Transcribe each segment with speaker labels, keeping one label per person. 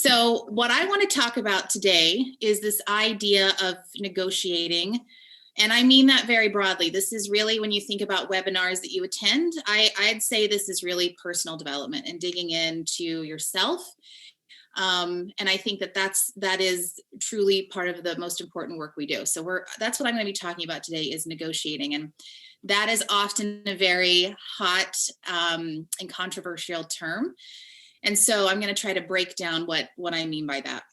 Speaker 1: So, what I want to talk about today is this idea of negotiating. And I mean that very broadly. This is really when you think about webinars that you attend, I'd say this is really personal development and digging into yourself. And I think that is truly part of the most important work we do. So that's what I'm going to be talking about today is negotiating. And that is often a very hot and controversial term. And so I'm going to try to break down what I mean by that.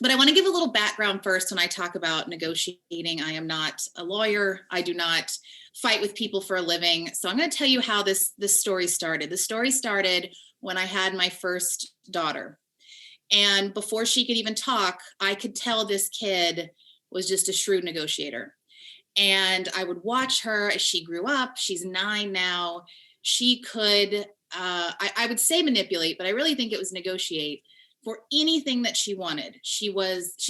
Speaker 1: But I want to give a little background first when I talk about negotiating. I am not a lawyer. I do not fight with people for a living. So I'm going to tell you how this story started. The story started when I had my first daughter. And before she could even talk, I could tell this kid was just a shrewd negotiator. And I would watch her as she grew up. She's 9 now. She could I would say manipulate, but I really think it was negotiate for anything that she wanted. She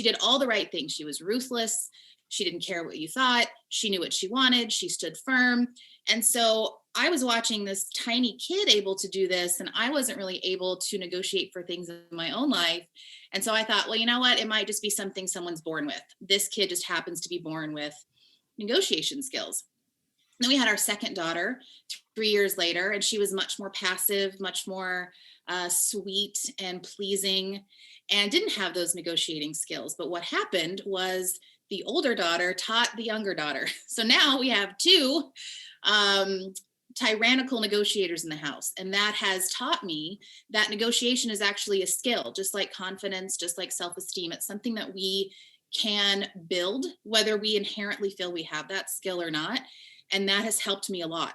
Speaker 1: did all the right things. She was ruthless. She didn't care what you thought. She knew what she wanted. She stood firm. And so I was watching this tiny kid able to do this, and I wasn't really able to negotiate for things in my own life. And so I thought, well, you know what? It might just be something someone's born with. This kid just happens to be born with negotiation skills. Then we had our second daughter 3 years later, and she was much more passive, much more sweet and pleasing, and didn't have those negotiating skills. But what happened was the older daughter taught the younger daughter. So now we have two tyrannical negotiators in the house. And that has taught me that negotiation is actually a skill, just like confidence, just like self-esteem. It's something that we can build, whether we inherently feel we have that skill or not. And that has helped me a lot.